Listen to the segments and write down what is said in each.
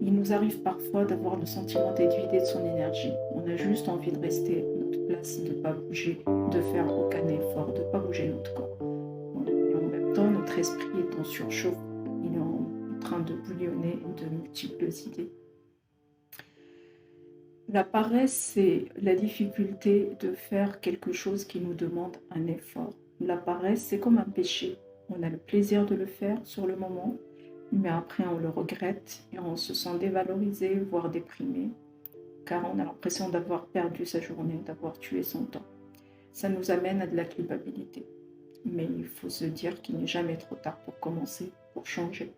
Il nous arrive parfois d'avoir le sentiment d'être vidé de son énergie. On a juste envie de rester à notre place, de ne pas bouger, de faire aucun effort, de ne pas bouger notre corps. Voilà. Et en même temps, notre esprit est en surchauffe, il est en train de bouillonner de multiples idées. La paresse, c'est la difficulté de faire quelque chose qui nous demande un effort. La paresse, c'est comme un péché. On a le plaisir de le faire sur le moment, mais après on le regrette et on se sent dévalorisé, voire déprimé, car on a l'impression d'avoir perdu sa journée, d'avoir tué son temps. Ça nous amène à de la culpabilité. Mais il faut se dire qu'il n'est jamais trop tard pour commencer, pour changer.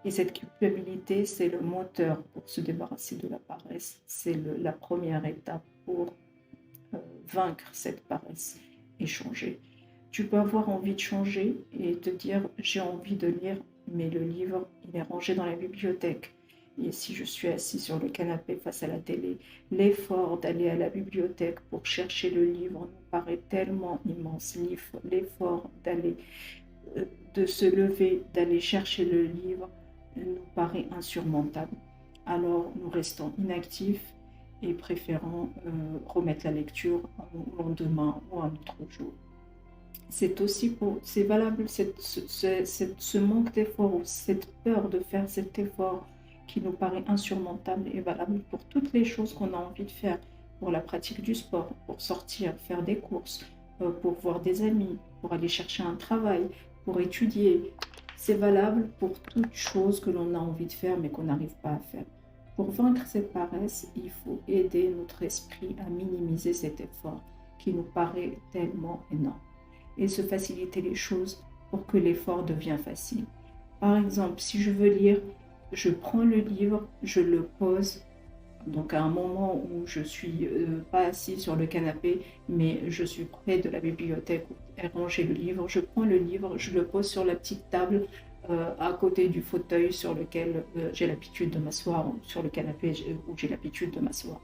Et cette culpabilité, c'est le moteur pour se débarrasser de la paresse. C'est la première étape pour vaincre cette paresse et changer. Tu peux avoir envie de changer et te dire j'ai envie de lire, mais le livre, il est rangé dans la bibliothèque. Et si je suis assis sur le canapé face à la télé, l'effort d'aller à la bibliothèque pour chercher le livre nous paraît tellement immense. L'effort de se lever, d'aller chercher le livre nous paraît insurmontable. Alors nous restons inactifs et préférons remettre la lecture au lendemain ou à un autre jour. C'est valable, ce manque d'effort ou cette peur de faire cet effort qui nous paraît insurmontable est valable pour toutes les choses qu'on a envie de faire, pour la pratique du sport, pour sortir, faire des courses, pour voir des amis, pour aller chercher un travail, pour étudier. C'est valable pour toute chose que l'on a envie de faire mais qu'on n'arrive pas à faire. Pour vaincre cette paresse, il faut aider notre esprit à minimiser cet effort qui nous paraît tellement énorme et se faciliter les choses pour que l'effort devienne facile. Par exemple, si je veux lire, je prends le livre, je le pose. Donc à un moment où je suis pas assis sur le canapé, mais je suis près de la bibliothèque où est rangé le livre, je prends le livre, je le pose sur la petite table à côté du fauteuil sur lequel j'ai l'habitude de m'asseoir, sur le canapé où j'ai l'habitude de m'asseoir.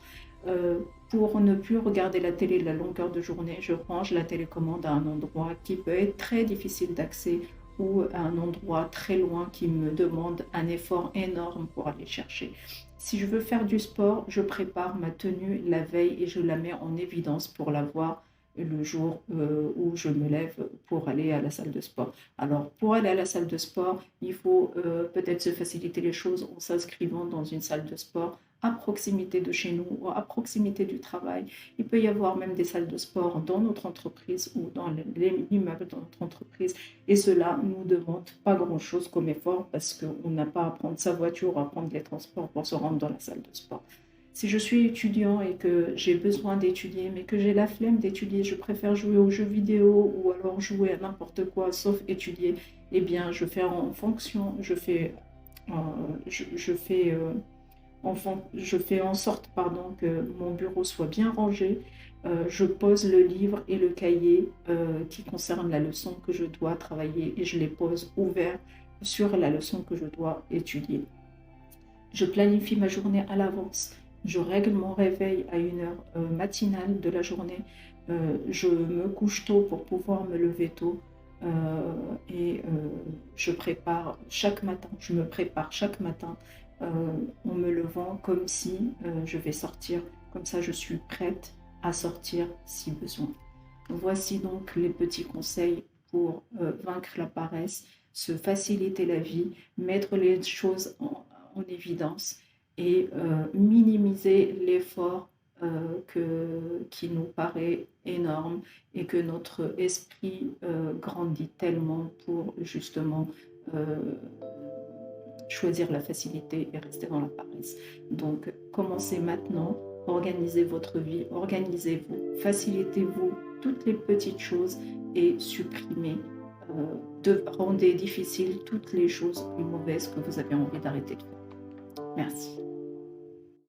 Pour ne plus regarder la télé de la longueur de journée, je range la télécommande à un endroit qui peut être très difficile d'accès ou à un endroit très loin qui me demande un effort énorme pour aller chercher. Si je veux faire du sport, je prépare ma tenue la veille et je la mets en évidence pour la voir le jour où je me lève pour aller à la salle de sport. Alors, pour aller à la salle de sport, il faut peut-être se faciliter les choses en s'inscrivant dans une salle de sport à proximité de chez nous ou à proximité du travail. Il peut y avoir même des salles de sport dans notre entreprise ou dans l'immeuble de notre entreprise. Et cela ne nous demande pas grand-chose comme effort parce qu'on n'a pas à prendre sa voiture ou à prendre les transports pour se rendre dans la salle de sport. Si je suis étudiant et que j'ai besoin d'étudier, mais que j'ai la flemme d'étudier, je préfère jouer aux jeux vidéo ou alors jouer à n'importe quoi sauf étudier, eh bien je fais en fonction, euh, je fais je fais en sorte que mon bureau soit bien rangé. Je pose le livre et le cahier qui concerne la leçon que je dois travailler et je les pose ouverts sur la leçon que je dois étudier. Je planifie ma journée à l'avance. Je règle mon réveil à une heure matinale de la journée. Je me couche tôt pour pouvoir me lever tôt. Et je me prépare chaque matin en me levant comme si je vais sortir. Comme ça, je suis prête à sortir si besoin. Voici donc les petits conseils pour vaincre la paresse, se faciliter la vie, mettre les choses en évidence et minimiser l'effort qui nous paraît énorme et que notre esprit grandit tellement pour justement choisir la facilité et rester dans la paresse. Donc, commencez maintenant, organisez votre vie, organisez-vous, facilitez-vous toutes les petites choses et supprimez, rendez difficiles toutes les choses mauvaises que vous avez envie d'arrêter de faire. Merci.